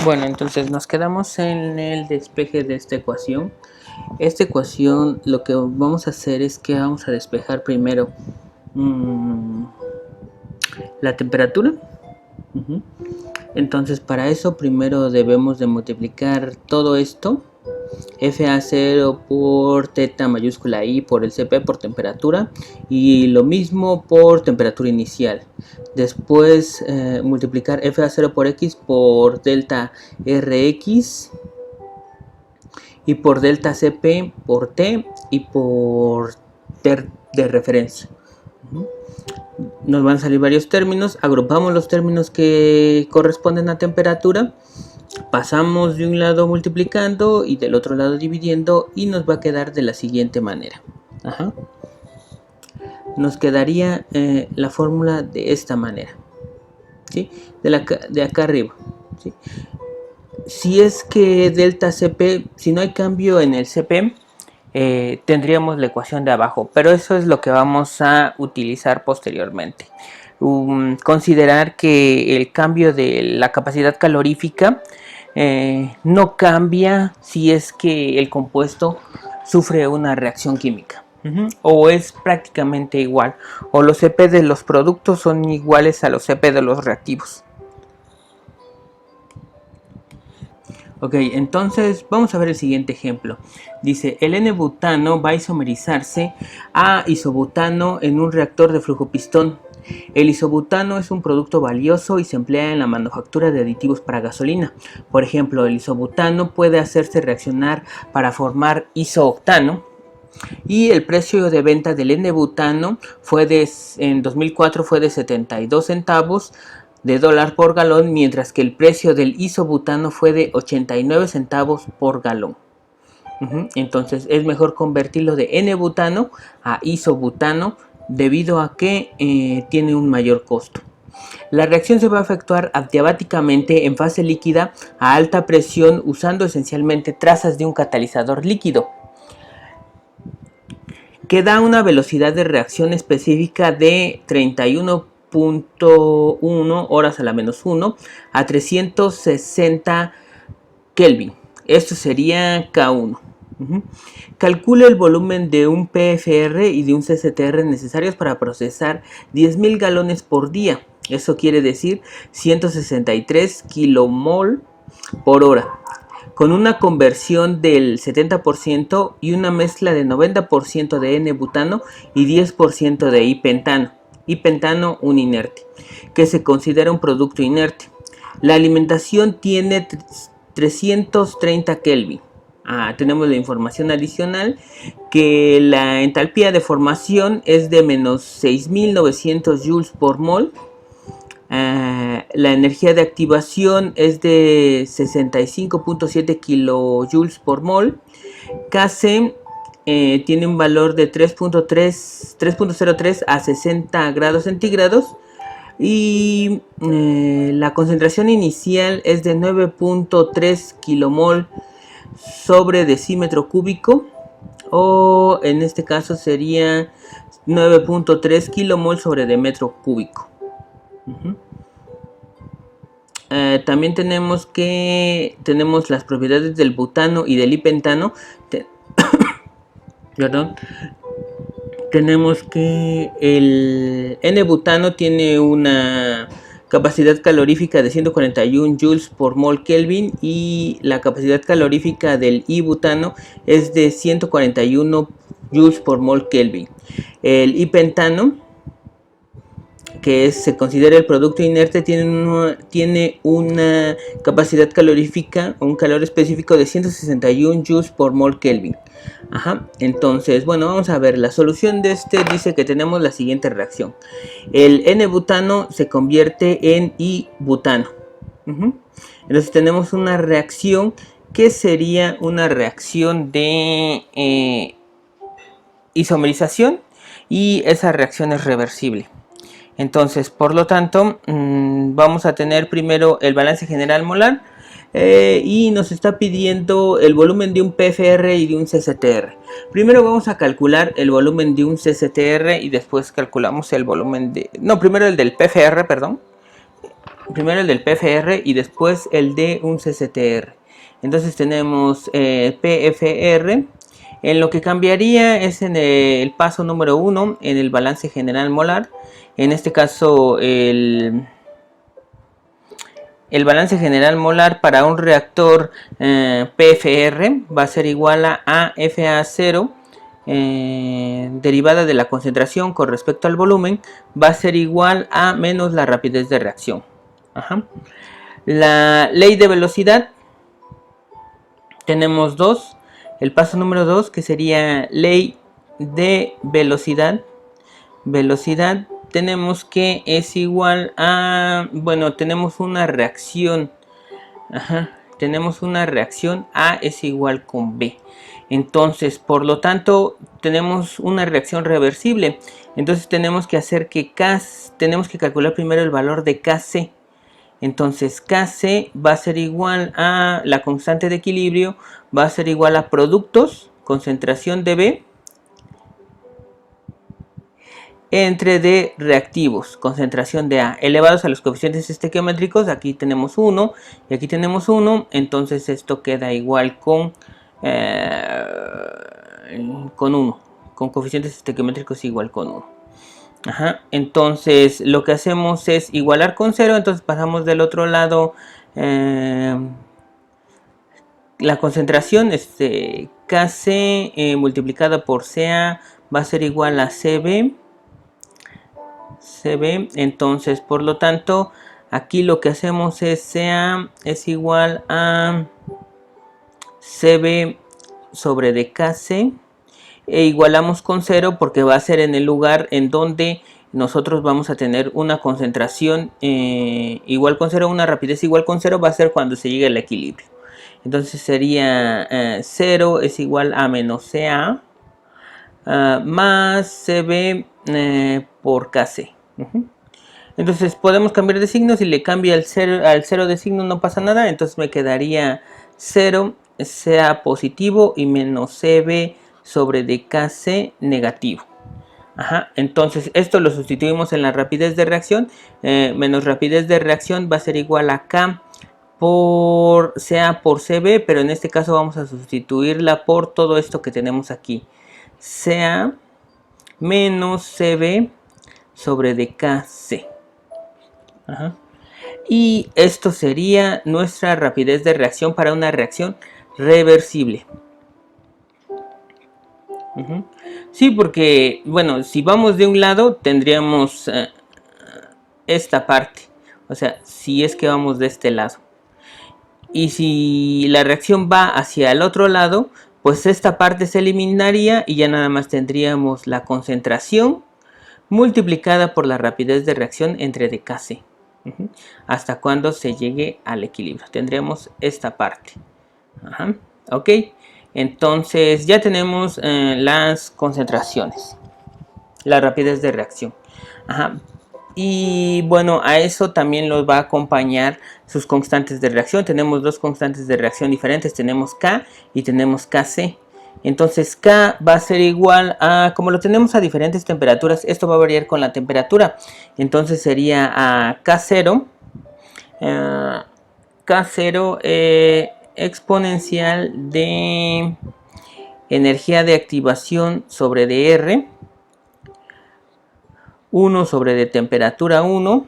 Bueno, entonces nos quedamos en el despeje de esta ecuación. Esta ecuación lo que vamos a hacer es que vamos a despejar primero la temperatura. Entonces para eso primero debemos de multiplicar todo esto, FA0 por teta mayúscula I por el CP por temperatura, y lo mismo por temperatura inicial. Después multiplicar FA0 por X por delta RX y por delta CP por T y por T de referencia. Nos van a salir varios términos, agrupamos los términos que corresponden a temperatura, pasamos de un lado multiplicando y del otro lado dividiendo, y nos va a quedar de la siguiente manera. Nos quedaría la fórmula de esta manera, ¿sí? de acá arriba, ¿sí? Si es que delta CP, si no hay cambio en el CP, tendríamos la ecuación de abajo, pero eso es lo que vamos a utilizar posteriormente. Considerar que el cambio de la capacidad calorífica no cambia si es que el compuesto sufre una reacción química, o es prácticamente igual, o los CP de los productos son iguales a los CP de los reactivos. Ok, entonces vamos a ver el siguiente ejemplo. Dice, el N-butano va a isomerizarse a isobutano en un reactor de flujo pistón. El isobutano es un producto valioso y se emplea en la manufactura de aditivos para gasolina. Por ejemplo, el isobutano puede hacerse reaccionar para formar isooctano. Y el precio de venta del N-butano en 2004 fue de 72 centavos de dólar por galón, mientras que el precio del isobutano fue de 89 centavos por galón. Entonces es mejor convertirlo de N-butano a isobutano debido a que tiene un mayor costo. La reacción se va a efectuar adiabáticamente en fase líquida a alta presión usando esencialmente trazas de un catalizador líquido, que da una velocidad de reacción específica de 31.1 horas a la menos 1 a 360 Kelvin. Esto sería K1. Calcule el volumen de un PFR y de un CCTR necesarios para procesar 10.000 galones por día. Eso quiere decir 163 kilomol por hora, con una conversión del 70% y una mezcla de 90% de N-butano y 10% de I-pentano. I-pentano, un inerte, que se considera un producto inerte. La alimentación tiene 330 Kelvin. Tenemos la información adicional que la entalpía de formación es de menos 6.900 joules por mol. La energía de activación es de 65.7 kilojoules por mol. Kc tiene un valor de 3.03 a 60 grados centígrados. Y la concentración inicial es de 9.3 kilomol sobre decímetro cúbico, o en este caso sería 9.3 kilomol sobre de metro cúbico. También tenemos las propiedades del butano y del I-pentano. Perdón. Tenemos que el N-butano tiene una capacidad calorífica de 141 joules por mol Kelvin, y la capacidad calorífica del I-butano es de 141 joules por mol Kelvin. El I-pentano, que se considera el producto inerte, tiene una capacidad calorífica o un calor específico de 161 joules por mol Kelvin. Entonces, bueno, vamos a ver. La solución de este dice que tenemos la siguiente reacción. El N-butano se convierte en I-butano. Entonces tenemos una reacción que sería una reacción de isomerización, y esa reacción es reversible. Entonces, por lo tanto, vamos a tener primero el balance general molar, y nos está pidiendo el volumen de un PFR y de un CCTR. Primero vamos a calcular el volumen de un CCTR y después calculamos el volumen primero el del PFR, perdón. primero el del PFR y después el de un CCTR. Entonces tenemos PFR. En lo que cambiaría es en el paso número 1, en el balance general molar. En este caso el balance general molar para un reactor PFR va a ser igual a AFA0 derivada de la concentración con respecto al volumen, va a ser igual a menos la rapidez de reacción. Ajá. La ley de velocidad, tenemos dos. El paso número 2, que sería ley de velocidad. Velocidad tenemos que es igual a, bueno, tenemos una reacción. Ajá. Tenemos una reacción, A es igual con B. Entonces, por lo tanto, tenemos una reacción reversible. Entonces tenemos que hacer que tenemos que calcular primero el valor de Kc. Entonces Kc va a ser igual a la constante de equilibrio, va a ser igual a productos, concentración de B, entre de reactivos, concentración de A, elevados a los coeficientes estequiométricos. Aquí tenemos 1 y aquí tenemos 1, entonces esto queda igual con 1, con coeficientes estequiométricos igual con 1. Ajá. Entonces lo que hacemos es igualar con 0, entonces pasamos del otro lado la concentración, Kc multiplicada por Ca va a ser igual a Cb. Entonces por lo tanto aquí lo que hacemos es Ca es igual a Cb sobre dKc, e igualamos con 0 porque va a ser en el lugar en donde nosotros vamos a tener una concentración igual con 0, una rapidez igual con 0 va a ser cuando se llegue al equilibrio. Entonces sería 0 es igual a menos Ca más Cb por Kc. Entonces podemos cambiar de signo. Si le cambio al 0 de signo no pasa nada. Entonces me quedaría 0 Ca positivo y menos Cb sobre dKc negativo. Ajá. Entonces esto lo sustituimos en la rapidez de reacción. Menos rapidez de reacción va a ser igual a K por Ca por Cb, pero en este caso vamos a sustituirla por todo esto que tenemos aquí. Ca menos Cb sobre dKc. Ajá. Y esto sería nuestra rapidez de reacción para una reacción reversible. Sí, porque, bueno, si vamos de un lado tendríamos esta parte. O sea, si es que vamos de este lado. Y si la reacción va hacia el otro lado, pues esta parte se eliminaría y ya nada más tendríamos la concentración multiplicada por la rapidez de reacción entre dKc. Hasta cuando se llegue al equilibrio. Tendríamos esta parte. Ajá. Ok. Entonces ya tenemos las concentraciones. La rapidez de reacción. Ajá. Y bueno, a eso también los va a acompañar sus constantes de reacción. Tenemos dos constantes de reacción diferentes. Tenemos K y tenemos Kc. Entonces K va a ser igual a, como lo tenemos a diferentes temperaturas, esto va a variar con la temperatura. Entonces sería a K0. K0 exponencial de energía de activación sobre dr. 1 sobre de temperatura 1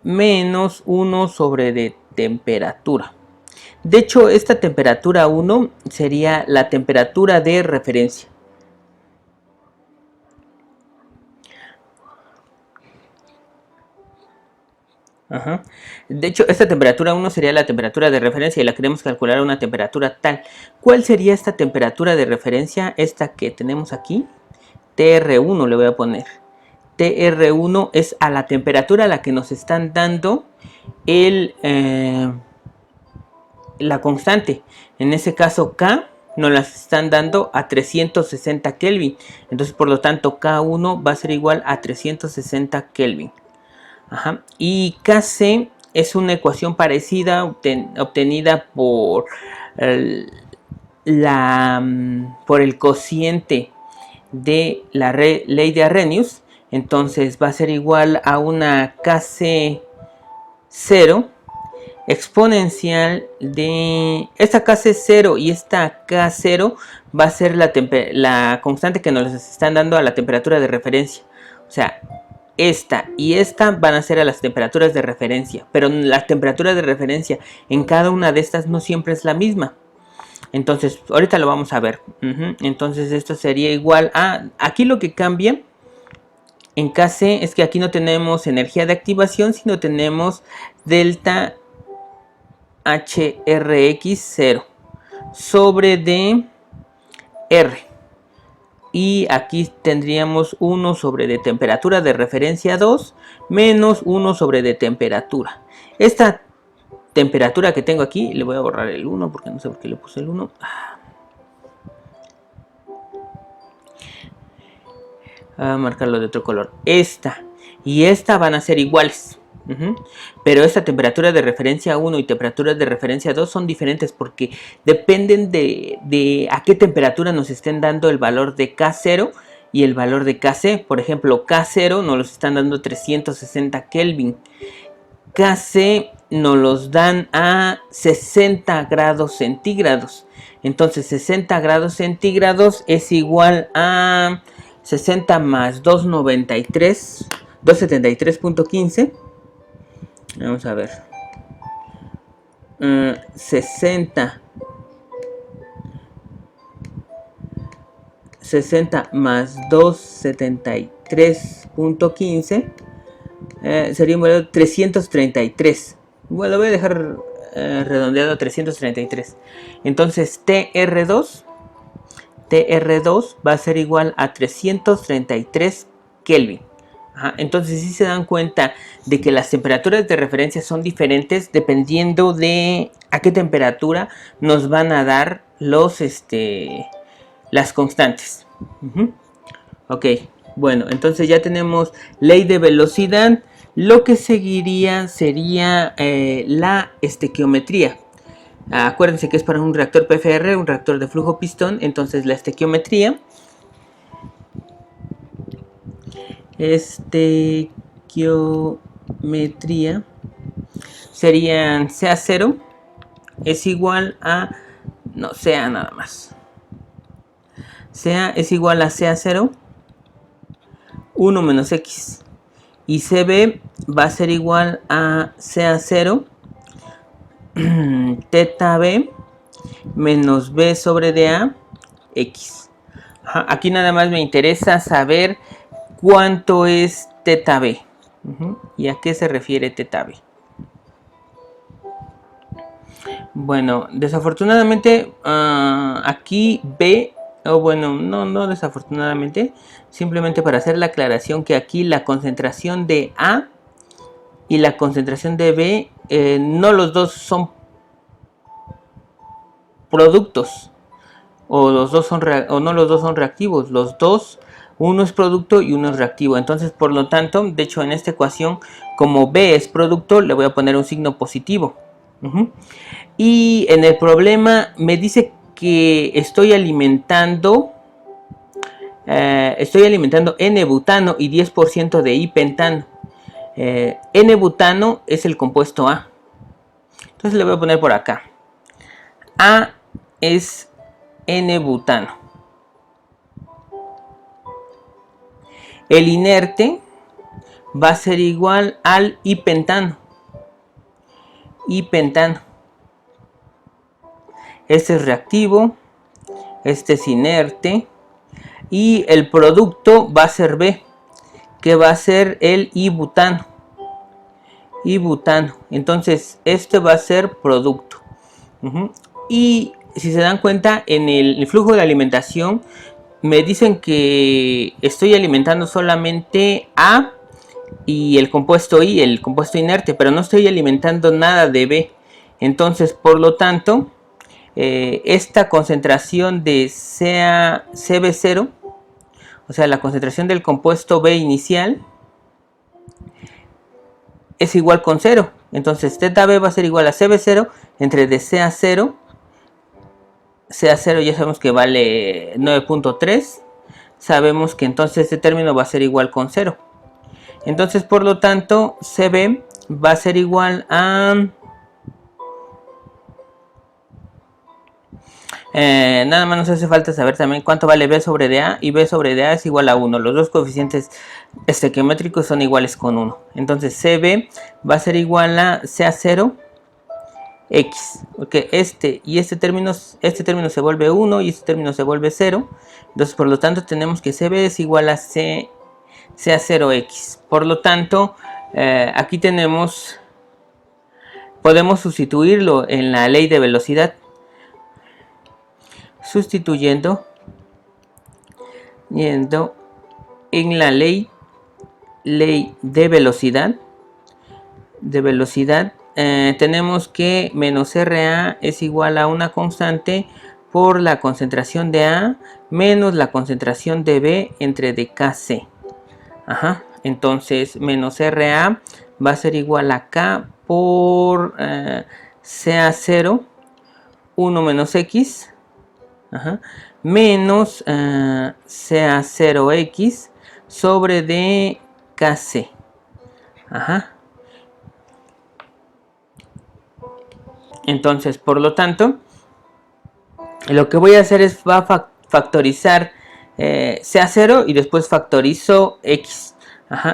menos 1 sobre de temperatura. De hecho, esta temperatura 1 sería la temperatura de referencia. Ajá. De hecho, esta temperatura 1 sería la temperatura de referencia y la queremos calcular a una temperatura tal. ¿Cuál sería esta temperatura de referencia? Esta que tenemos aquí. TR1 le voy a poner. TR1 es a la temperatura a la que nos están dando la constante. En ese caso K nos las están dando a 360 Kelvin. Entonces por lo tanto K1 va a ser igual a 360 Kelvin. Ajá. Y Kc es una ecuación parecida obtenida por el cociente de la ley de Arrhenius. Entonces va a ser igual a una Kc 0 exponencial de esta K0 y esta K0 va a ser la constante que nos están dando a la temperatura de referencia. O sea, esta y esta van a ser a las temperaturas de referencia, pero la temperatura de referencia en cada una de estas no siempre es la misma. Entonces, ahorita lo vamos a ver. Entonces, esto sería igual a... Aquí lo que cambia en KC es que aquí no tenemos energía de activación, sino tenemos delta HRX0 sobre D R. Y aquí tendríamos 1 sobre de temperatura de referencia 2 menos 1 sobre de temperatura. Esta temperatura que tengo aquí, le voy a borrar el 1 porque no sé por qué le puse el 1. A marcarlo de otro color. Esta y esta van a ser iguales. Pero esta temperatura de referencia 1 y temperatura de referencia 2 son diferentes porque dependen de a qué temperatura nos estén dando el valor de K0 y el valor de KC. Por ejemplo, K0 nos los están dando 360 Kelvin. KC nos los dan a 60 grados centígrados. Entonces 60 grados centígrados es igual a 60 más 293, 273.15. Vamos a ver. 60 más 273.15 sería un valor 333. Bueno, lo voy a dejar redondeado a 333. Entonces TR2 va a ser igual a 333 Kelvin. Entonces sí se dan cuenta de que las temperaturas de referencia son diferentes dependiendo de a qué temperatura nos van a dar las constantes. Ok, bueno, entonces ya tenemos ley de velocidad. Lo que seguiría sería la estequiometría. Acuérdense que es para un reactor PFR, un reactor de flujo pistón. Entonces la estequiometría serían CA0 es igual a CA nada más. CA es igual a CA0 1 menos X y CB va a ser igual a CA0 teta B menos B sobre DA X. Aquí nada más me interesa saber cuánto es teta B. ¿Y a qué se refiere teta B? Bueno, desafortunadamente aquí B, o bueno, no desafortunadamente, simplemente para hacer la aclaración que aquí la concentración de A y la concentración de B, no los dos son productos, o los dos son no los dos son reactivos, los dos, uno es producto y uno es reactivo. Entonces, por lo tanto, de hecho en esta ecuación, como B es producto, le voy a poner un signo positivo. Y en el problema me dice que estoy alimentando N-butano y 10% de I-pentano. N-butano es el compuesto A. Entonces le voy a poner por acá. A es N-butano. El inerte va a ser igual al I-pentano. I-pentano. Este es reactivo, este es inerte y el producto va a ser B, que va a ser el I-butano. I-butano. Entonces este va a ser producto. Y si se dan cuenta, en el flujo de alimentación me dicen que estoy alimentando solamente A y el compuesto I, el compuesto inerte, pero no estoy alimentando nada de B. Entonces, por lo tanto, esta concentración de CB0, o sea, la concentración del compuesto B inicial, es igual con 0. Entonces, teta B va a ser igual a CB0 entre de CA0. CA0 ya sabemos que vale 9.3. Sabemos que entonces este término va a ser igual con 0. Entonces, por lo tanto, CB va a ser igual a... nada más nos hace falta saber también cuánto vale B sobre DA, y B sobre DA es igual a 1. Los dos coeficientes estequiométricos son iguales con 1. Entonces CB va a ser igual a CA0 X, porque este término se vuelve 1 y este término se vuelve 0. Entonces por lo tanto tenemos que CB es igual a CA0X. Por lo tanto aquí podemos sustituirlo en la ley de velocidad. Sustituyendo en la ley de velocidad, tenemos que menos RA es igual a una constante por la concentración de A menos la concentración de B entre dkc. Entonces menos RA va a ser igual a K por CA0 1 menos X menos CA0X sobre dkc. Entonces, por lo tanto, lo que voy a hacer es factorizar CA0 y después factorizo X.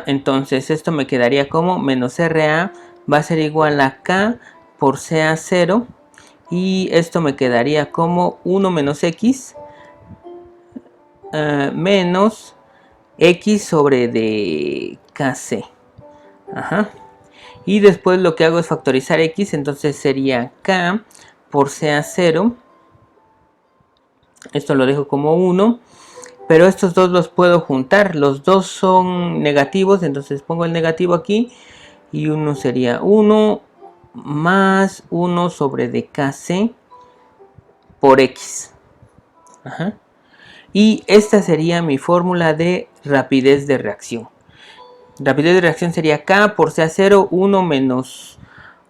Entonces, esto me quedaría como menos RA va a ser igual a K por CA0. Y esto me quedaría como 1 menos X menos X sobre dkc. Y después lo que hago es factorizar X. Entonces sería K por CA0. Esto lo dejo como 1. Pero estos dos los puedo juntar. Los dos son negativos. Entonces pongo el negativo aquí. Y uno sería 1 más 1 sobre dkc por X. Y esta sería mi fórmula de rapidez de reacción. Rapidez de reacción sería K por CA0, 1 menos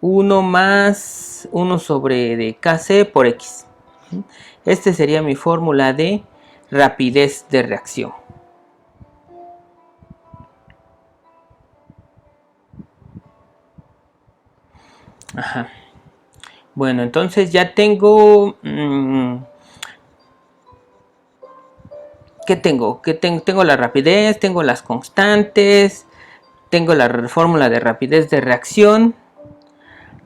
1 más 1 sobre dkc por X. Este sería mi fórmula de rapidez de reacción. Bueno, entonces ya tengo... ¿qué tengo? Tengo la rapidez, tengo las constantes, tengo la fórmula de rapidez de reacción.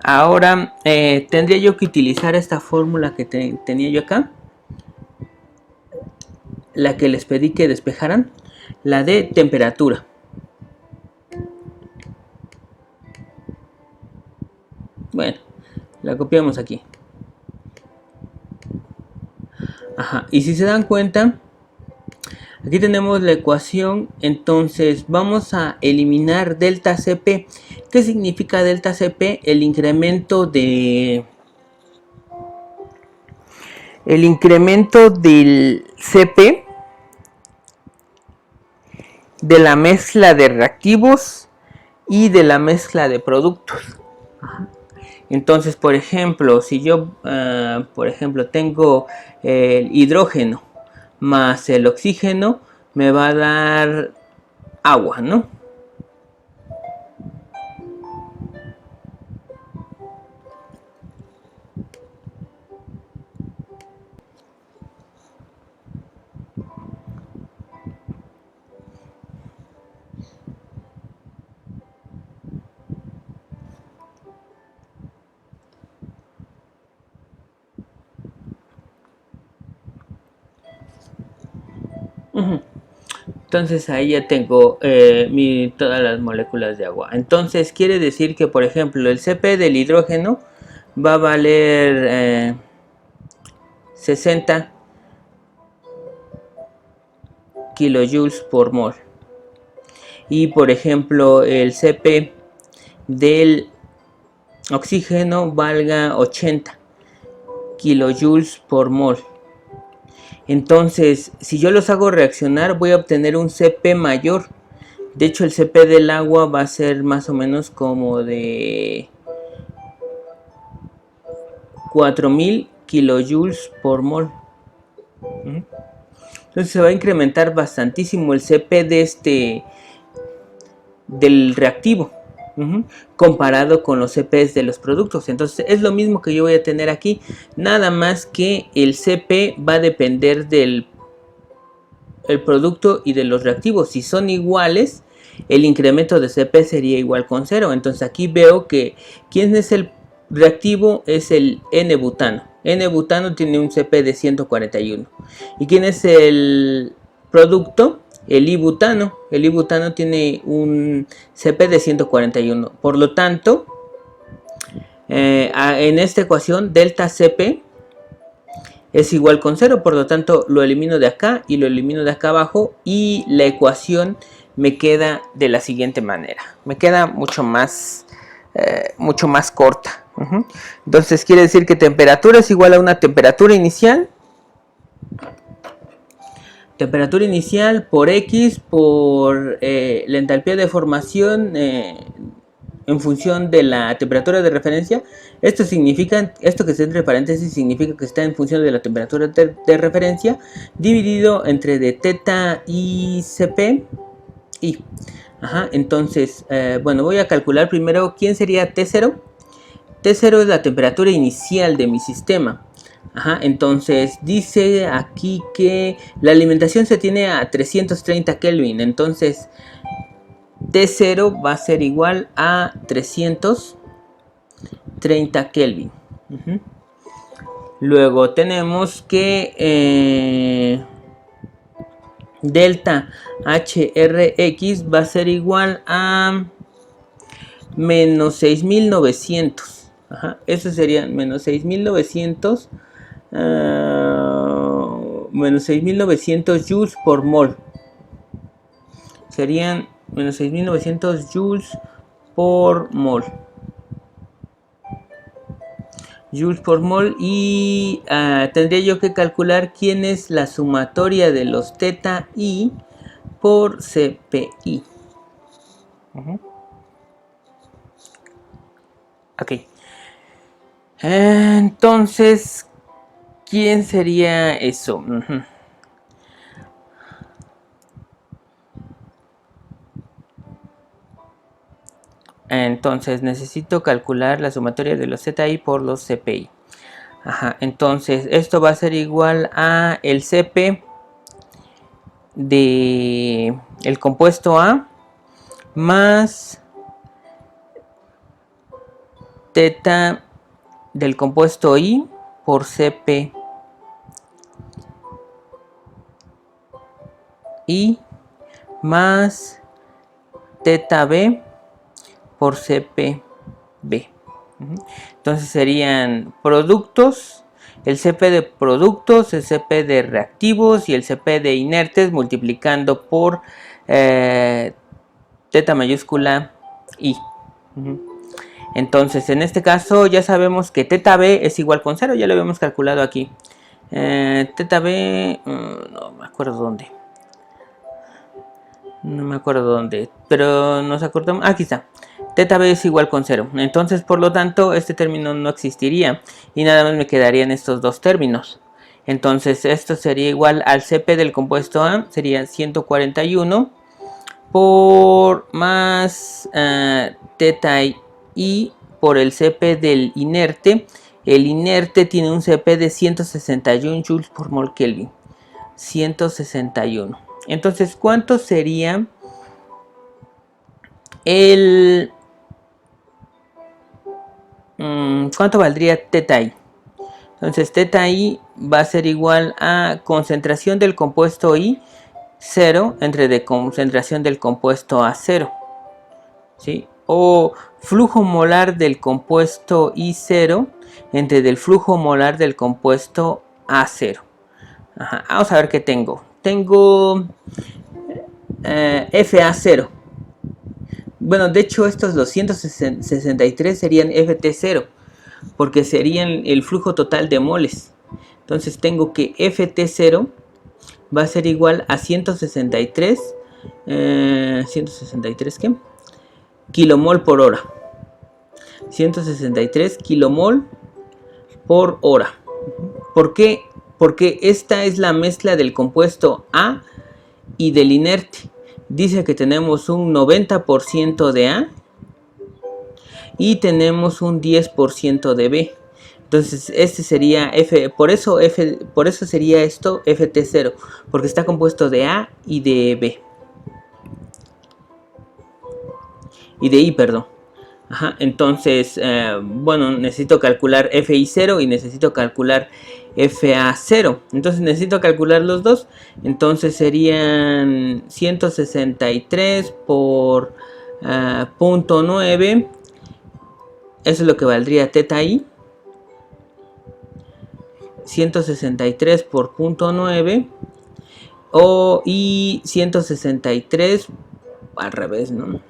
Ahora tendría yo que utilizar esta fórmula que tenía yo acá, la que les pedí que despejaran, la de temperatura. Bueno, la copiamos aquí. Y si se dan cuenta, aquí tenemos la ecuación. Entonces vamos a eliminar delta Cp. ¿Qué significa delta Cp? El incremento del Cp de la mezcla de reactivos y de la mezcla de productos. Entonces, por ejemplo, si yo tengo el hidrógeno más el oxígeno, me va a dar agua, ¿no? Entonces ahí ya tengo todas las moléculas de agua. Entonces quiere decir que, por ejemplo, el Cp del hidrógeno va a valer 60 kilojoules por mol. Y por ejemplo el Cp del oxígeno valga 80 kilojoules por mol. Entonces, si yo los hago reaccionar, voy a obtener un Cp mayor. De hecho, el Cp del agua va a ser más o menos como de 4000 kilojoules por mol. Entonces se va a incrementar bastantísimo el Cp del reactivo. comparado con los CPs de los productos. Entonces es lo mismo que yo voy a tener aquí, nada más que el CP va a depender del producto y de los reactivos. Si son iguales, el incremento de CP sería igual con 0. Entonces aquí veo que ¿quién es el reactivo? Es el N-butano. N-butano tiene un CP de 141. ¿Y quién es el producto? El I-butano. El I-butano tiene un CP de 141. Por lo tanto, en esta ecuación, delta CP es igual con 0. Por lo tanto, lo elimino de acá y lo elimino de acá abajo. Y la ecuación me queda de la siguiente manera. Me queda mucho más corta. Entonces quiere decir que temperatura es igual a una temperatura inicial. Temperatura inicial por X por la entalpía de formación en función de la temperatura de referencia. Esto significa, esto que está entre paréntesis significa que está en función de la temperatura de referencia dividido entre de teta y Cp y. Entonces, bueno, voy a calcular primero quién sería T0. T0 es la temperatura inicial de mi sistema. Entonces dice aquí que la alimentación se tiene a 330 Kelvin. Entonces T0 va a ser igual a 330 Kelvin. Luego tenemos que delta HRX va a ser igual a menos 6900. Eso sería menos 6900 menos 6900 joules por mol. Serían menos 6900 joules por mol. Joules por mol. Y tendría yo que calcular quién es la sumatoria de los teta I por CPI. Ok. Entonces, ¿quién sería eso? Entonces necesito calcular la sumatoria de los ZI por los CPI. Entonces esto va a ser igual a el CP de el compuesto A más teta del compuesto I por CP I más teta B por CPB. Entonces serían productos, el CP de productos, el CP de reactivos y el CP de inertes multiplicando por teta mayúscula I. Entonces en este caso ya sabemos que teta B es igual con 0, ya lo habíamos calculado aquí. Teta B, no me acuerdo dónde. No me acuerdo dónde, pero nos acordamos, aquí está. Teta B es igual con 0. Entonces, por lo tanto, este término no existiría. Y nada más me quedarían estos dos términos. Entonces, esto sería igual al CP del compuesto A. Sería 141 por más teta I por el CP del inerte. El inerte tiene un CP de 161 joules por mol Kelvin. 161. Entonces, ¿cuánto sería el... ¿cuánto valdría teta I? Entonces teta I va a ser igual a concentración del compuesto I 0 entre de concentración del compuesto A 0, ¿sí? O flujo molar del compuesto I 0 entre del flujo molar del compuesto A 0. Vamos a ver qué tengo. Tengo FA0. Bueno, de hecho estos 263 serían FT0, porque serían el flujo total de moles. Entonces tengo que FT0 va a ser igual a 163, ¿163 qué? Kilomol por hora. 163 kilomol por hora. ¿Por qué? Porque esta es la mezcla del compuesto A y del inerte. Dice que tenemos un 90% de A y tenemos un 10% de B. Entonces este sería F, por eso sería esto Ft0, porque está compuesto de A y de B. Y de I, perdón. Ajá, entonces, bueno, necesito calcular FI0 y necesito calcular FA0. Entonces necesito calcular los dos. Entonces serían 163 por 0.9. Eso es lo que valdría teta I. 163 por 0.9. Y 163 al revés, ¿no?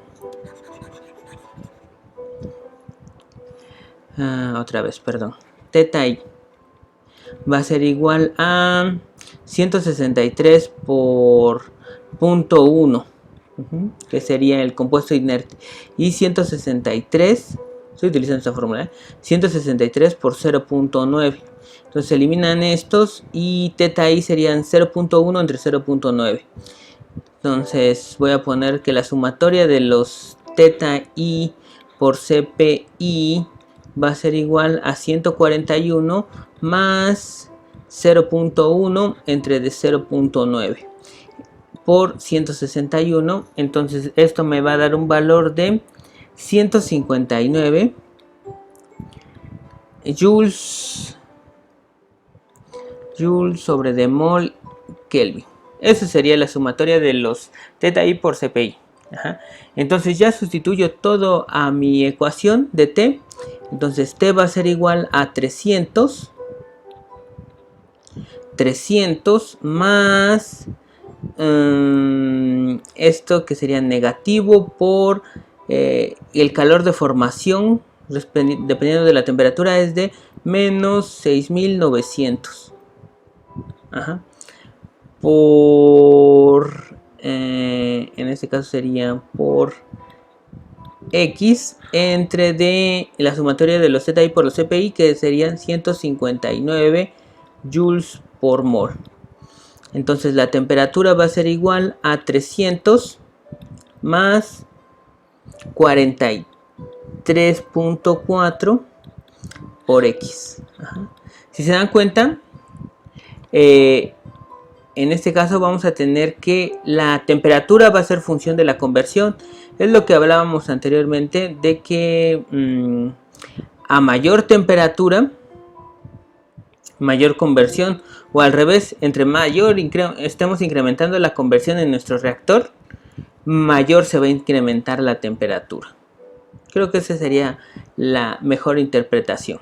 Otra vez, perdón. Teta I va a ser igual a 163 por 0.1, que sería el compuesto inerte. Y 163, estoy utilizando esta fórmula, 163 por 0.9. Entonces se eliminan estos y teta I serían 0.1 entre 0.9. Entonces voy a poner que la sumatoria de los teta I por CPI va a ser igual a 141 más 0.1 entre de 0.9 por 161. Entonces esto me va a dar un valor de 159 joules sobre de mol Kelvin. Esa sería la sumatoria de los teta I por CPI. Ajá. Entonces ya sustituyo todo a mi ecuación de T. Entonces T va a ser igual a 300 más esto que sería negativo por el calor de formación, dependiendo de la temperatura, es de menos 6900. Ajá. Por en este caso sería por X entre de la sumatoria de los ZI por los CPI, que serían 159 joules por mol. Entonces la temperatura va a ser igual a 300 más 43.4 por X. Ajá. Si se dan cuenta, en este caso vamos a tener que la temperatura va a ser función de la conversión. Es lo que hablábamos anteriormente, de que a mayor temperatura, mayor conversión, o al revés, entre mayor estemos incrementando la conversión en nuestro reactor, mayor se va a incrementar la temperatura. Creo que esa sería la mejor interpretación.